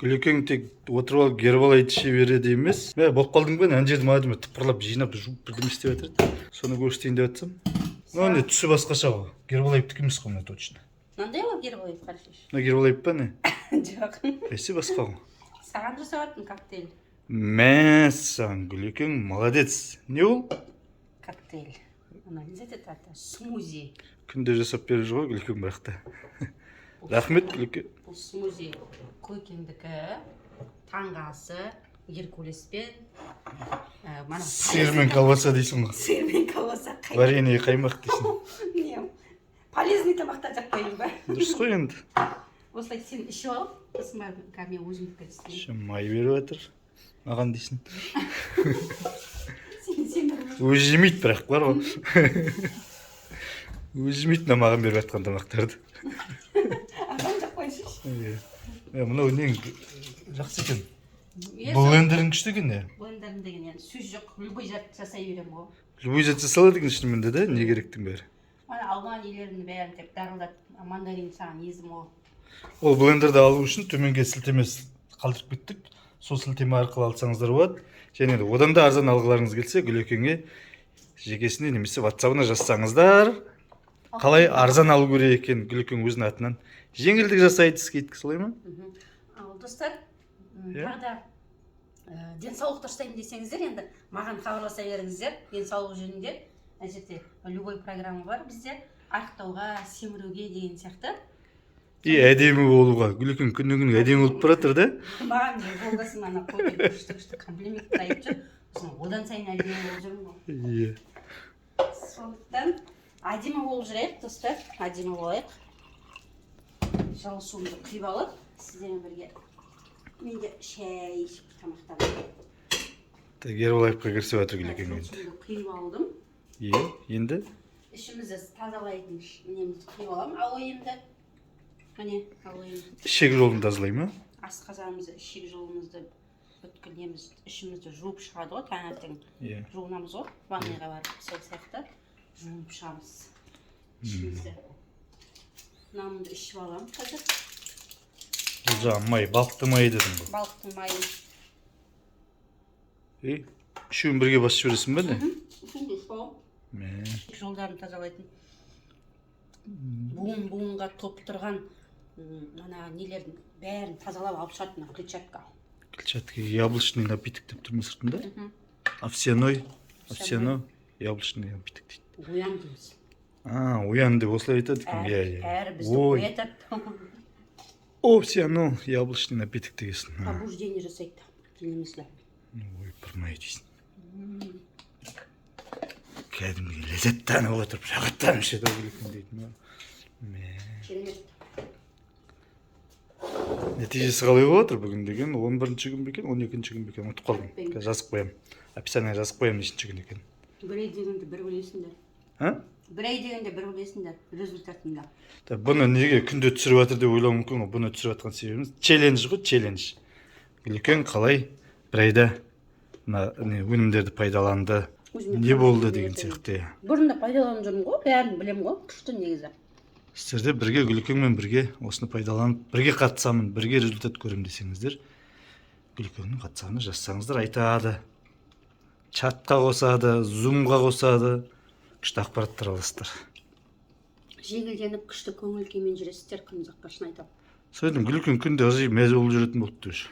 Гүлекең тек отырып алып гербал айтып іше береді емес. Мә, болып қалдың ба? Ана жерді мадым тыпырлап жинап жуып бірдеме істеп жатыр. Соны көрсетейін деп жатсам. Ну, не түсі басқаша ғой. Гербалайыптікі емес қой, мына точно. Мынандай ғой Гербалайып қарашаш. Мына Гербалайып па не? Жоқ. Есі басқа ғой. Саған жасап жатырмын коктейль. Мәссаған, Гүлекең молодец. Не ол? Коктейль. Ана не зәте тарта? Смузи. Күнде жасап беріп жүр ғой Гүлекең бірақ та. Рахмет, Гүлекең. Бұл смузи көкеңдікі, таңғы асы, Геркулеспен, Сиыр мен колбаса дейсің ғой. сиыр мен колбаса Варенье қаймақ дейсің. Не, полезный тамақтар жақпаймын ба? Дұрыс қой енді. Осылай сен ішіп алып, сосын барып мен өзімдікі істеймін. Ще май беріп жатыр. Маған дейсің. Сен Өзі жемейді бірақ бар ғой. Өзі жемейді маған беріп жатқан тамақтарды. адам жақпайсыз. Мынау нең жақсы екен. Блендерің күшті екен не? Блендерім деген енді сөз жоқ, любой зат жасай беремін ғой. Любой зат жасалады екен шынымен де, не керектің бәрі. Ана алма нелерінің бәрін тек дарылдап, мандарин саған езім ғой. Ол блендерді алу үшін төменге сілтеме қалдырып кеттік. Сол сілтеме арқылы алсаңыздар болады. Және де одан да арзан алғыларыңыз келсе, Гүлекеңе жекесіне немесе WhatsApp-ына жазсаңыздар, қалай арзан алу керек екен Гүлекең өзінің атынан жеңілдік жасайды, скидка солай ма? Ал достар, тағы да денсаулық дұрыстаймын десеңіздер, енді маған хабарласа беріңіздер. Денсаулық жөнінде мына жерде любой программа бар бізде, ақтауға, семіруге деген сияқты. И әдемі болуға. Гүлекең күннен күнге әдемі болып баратыр да? Маған не жолдасым ана қойып күшті комплимент айтып жүр. Сосын одан сайын әдемі болып жүрмін ғой. Иә. Сондықтан әдемі болып жүрейік, достар. Әдемі болайық. Жылы суымды құйып алып, сіздермен бірге мен де шәй ішіп тамақтанамын. Гербалайыпқа кірісіп жатыр Гүлекең Жылы енді. суымды құйып алдым. Иә, енді? Ішімізді тазалайтын немізді құйып аламын. Алойымды. Міне, алойымды. Ішек жолын тазалай ма? Асқазанымызды, ішек жолымызды өткілеміз, ішімізді жуып шығады ғой, таңертең жуынамыз ғой, ванныйға барып, сол сияқты жуып шығамыз ішімізді. Мынамынды ішіп аламын қазір. Бұл жаңа май, балықты май дедің ғой. Балықтың майын. Үшеуін бірге басып жібересің бе не? Үшеуін ішіп аламын. Ішек жолдарын тазалайтын. Буын-буынға топ тұрған ана нелердің бәрін тазалап алып шығады мына клетчатка. Клетчатка яблочный напиток деп тұрмын сыртында. Овсяной, яблочный напиток дейді. Оян дейміз. Оян деп осылай айтады екен. Әрі бізді оятады. Овсяной, яблочный напиток дегесін. Пробуждение жасайды денемізді. Ой, пырмай дейсің. Кәдімгі ләззаттанып отырып, рахаттанып ішеді Гүлекең дейтін. Керемет. Нәтижесі қалай болып отыр бүгін деген? 11-ші күн бекен, 12-ші күн бекен? Ұмытып қалдым. Жазып қоямын. Описание жазып қоямын нешінші күн екен. Бір ай дегенде бір білесіңдер. Бір ай дегенде бір білесіңдер результатында. Бұны неге күнде түсіріп жатыр деп ойлау мүмкін ғой. Бұны түсіріп жатқан себебіміз челлендж ғой, челлендж. Гүлекең қалай бір айда өнімдерді пайдаланды, не болды деген сияқты. Бұрында пайдаланып жүрмін ғой, бәрін білемін ғой, күшті негізі. Сіздер де бірге Гүлекеңмен бірге осыны пайдаланып, бірге қатысамын, бірге результат көрем десеңіздер, Гүлекеңнің қатысағаны жазсаңыздар айтады. Чатқа қосады, зумға қосады, күшті ақпараттар аласыздар. Жеңілденіп күшті көңіл күймен жүресіздер, күн ұзаққа шын айтамын. Сөйтіп Гүлекең күнде ғажайып мәз болып жүретін болыпты уже.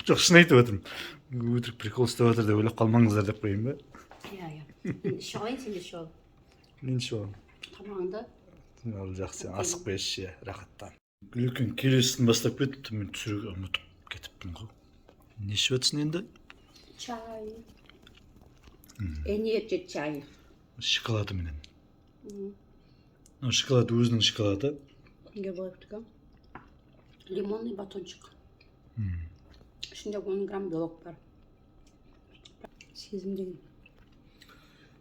Жоқ, шын айтып отырмын. Өтірік прикол ұстап жатыр деп ойлап қалмаңыздар деп қояйын ба? Иә. Ішіп алайын, сен де ішіп ал. Мен ішіп аламын. Тамағыңды. Ал жақсы, асықпай іш, рахаттан. Гүлекең келесін бастап кетіпті, мен түсіруге ұмытып кетіппін ғой. Не ішіп жатсың енді? Чай. Энерджи чай. Шоколады менен. Шоколад өзінің шоколады. Гербалайыптікі. Лимонный батончик. Ішінде 10 грамм белок бар. Сезімдеген.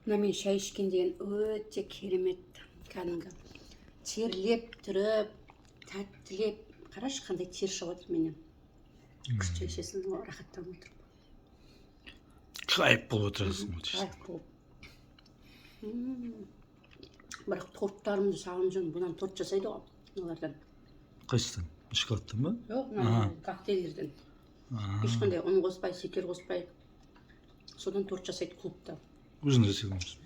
Мына мен шай ішкен деген өте керемет. Кәдімгі терлеп тұрып, тәттілеп. Қарашы қандай тер шығып отыр менен. Күшті ішесің, рахаттанып отырып. Кайф болып отырасың. Кайф болып. Бірақ торттарымды сағынып жүрмін. Бұдан торт жасайды ғой, олардан. Қайсыдан? Шоколадтан ба? Жоқ, Ага. мына коктейльдерден. Ешқандай ұн қоспай, шекер қоспай. Содан торт жасайды клубта. Өзің жасайсың.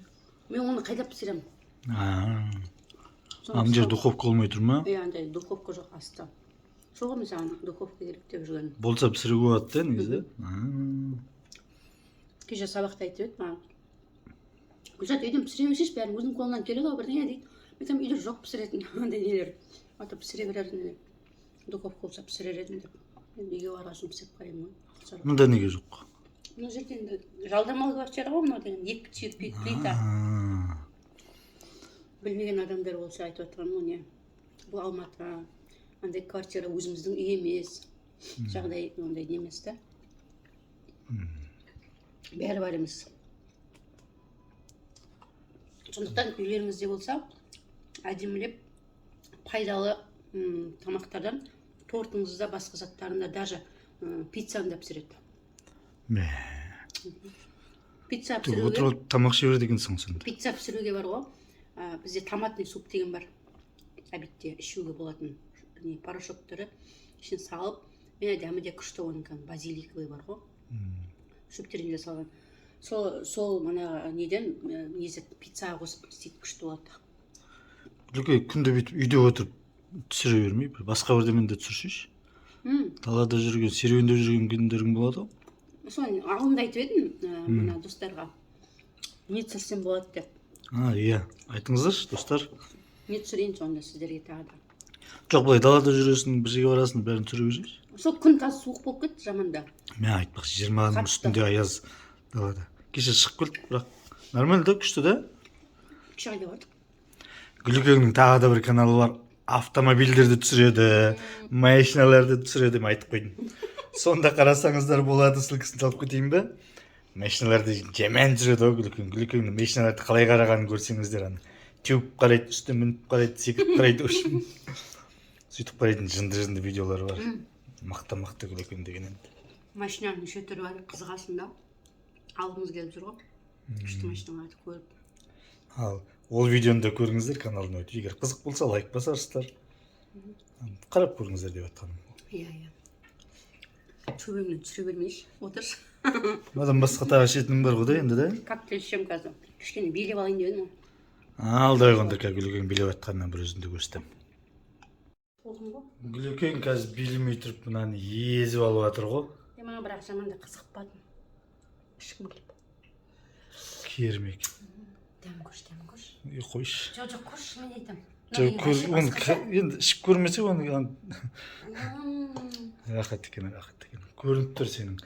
Мен оны қайдап пісіремін. Ана жер духовка болмай тұр ма? Иә, андай духовка жоқ асты. Соға мен саған духовка керек деп жүргенмін. Болса пісіруге болады да негізі. Кеше сабақта айтып еді маған. Гүлзат үйден пісіре берсейші, бәрін өзінің қолынан келеді ау бірдеңе дейді. Мен айтамын, үйде жоқ пісіретін андай нелер. Ата пісіре берерін деп. Духовка болса пісірер едім деп. Мен үйге барғасын пісіріп қараймын ғой. Мұнда неге жоқ? Мына жерде енді жалдамалы квартира ғой мынау деген екі түйек плита. Білмеген адамдар болса айтып отырған ғой не. Бұл Алматы, андай квартира өзіміздің үй емес. Жағдай ондай немес та. Бәрі бар емес. Сондықтан үйлеріңізде болса, әдемілеп пайдалы тамақтардан тортыңызда, басқа заттарында, даже пиццаны да пісіреді. Пицца пісіруге, Отырып тамақ жей бер дегенсің сонда. пицца пісіруге бар ғой. Бізде томатный суп деген бар. Обедте ішуге болатын порошоктары ішіне салып, мен әдемі күшті оның базиликовый бар ғой. Шөптерін де салған. Сол мана неден пиццаға қосып істейді күшті болады. Гүлке күнде бүйтіп үйде отырып түсіре бермей, басқа бірдемені де түсірсейші. Далада жүрген, серуенде жүрген күндерің болады ғой. Соны алдында айтып едім мына достарға. Не түсірсем болады деп. Иә, айтыңыздаршы достар. Не түсірейінші онда сіздерге тағы да. Жоқ, былай далада жүресің, бір жерге барасың, бәрін түсіре берсейші. Сол күн таза суық болып кетті жаманда. Мен айтпақшы 20-ның үстінде аяз далада. Кеше шығып келдік, бірақ нормально да, күшті да. Үш айда бардық. Гүлкеңнің тағы да бір каналы бар. Автомобильдерді түсіреді, машиналарды түсіреді, мен айтып қойдым. Сонда қарасаңыздар болады, ссылкасын салып кетейін бе? Машиналарды жаман жүреді ғой Гүлкең. Гүлкеңнің машиналарды қалай қарағанын көрсеңіздер, ана теуіп қарайды, үстіне мініп қарайды, секіріп қарайды. Сөйтіп қарайтын жынды видеолар бар. Мақта Гүлкең деген енді. Машинаның неше түрі бар, қызығасың да. Алғымыз келіп жүр ғой. Күшті машиналарды көріп. Ал ол видеоны да көріңіздер каналына өтіп. Егер қызық болса лайк басарсыздар. Қарап көріңіздер деп жатқаным. Иә. Төбемнен түсіре бермейші, отыршы. Одан басқа тағы ішетінім бар ғой да енді да. Коктейль ішем қазір. Кішкене билеп алайын деп едім. Алдай қондырка Гүлкең билеп жатқаннан бір өзімді көрсетем. Болдым ғой. Гүлкең қазір билемей тұрып мынаны езіп алып жатыр ғой. Маған бірақ жаманда қызықпадым. Ішкім келіп. Кермек. Дәм көрш. Қойшы. Жоқ, көрші мен айтам. Енді ішіп көрмесе оны рахат екен. Көрініп тұр сенің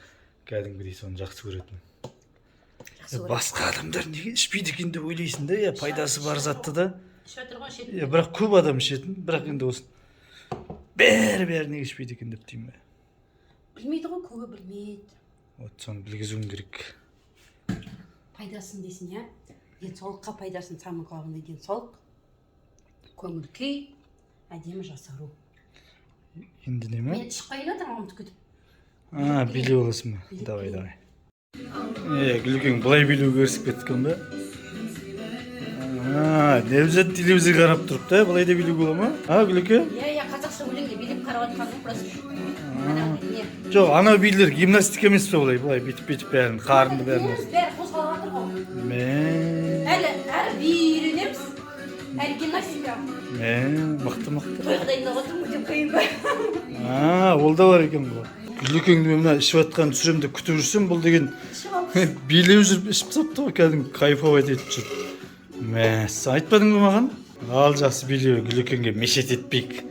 кәдімгідей соны жақсы көретін. Басқа адамдар неге ішпейді екен деп ойлайсың да, пайдасы бар затты да. Бірақ көп адам ішетін, бірақ енді осы бәрі неге ішпейді екен деп деймін бе. Білмейді ғой, көбі білмейді. Вот соны білгізуің керек. Пайдасын дейсің, иә? Денсаулыққа пайдасын самый главный денсаулық. Көңіл күй, әдемі жасару. Енді не ме? Мен шыққайын атамамды күтіп. Билеу оласың ба? Давай. Гүлкең бұлай билеуге кірісіп кеткен бе? Невзат телевизор қарап тұрып та, бұлай да билеуге бола ма? Гүлке? Иә, қазақша өлеңге билеп қарап атқаным просто. Жоқ, анау билер гимнастика емес пе бұлай? Бұлай бетіп бәрін, қарынды бәрін. Бәрі қозғалып жатыр ғой. Әрі би үйренеміз. Әрі гимнастика. Мықты. Тойға дайындап отырмын деп қиын ба? Ол да бар екен ғой. Гүлкеңді мына ішіп жатқан түсірем деп күтіп жүрсем, бұл деген билеу жүріп ішіп тапты ғой, кәдімгі кайфовать етіп жүр. Айтпадың ба маған? Ал жақсы билеу, Гүлкеңге мешет етпейік.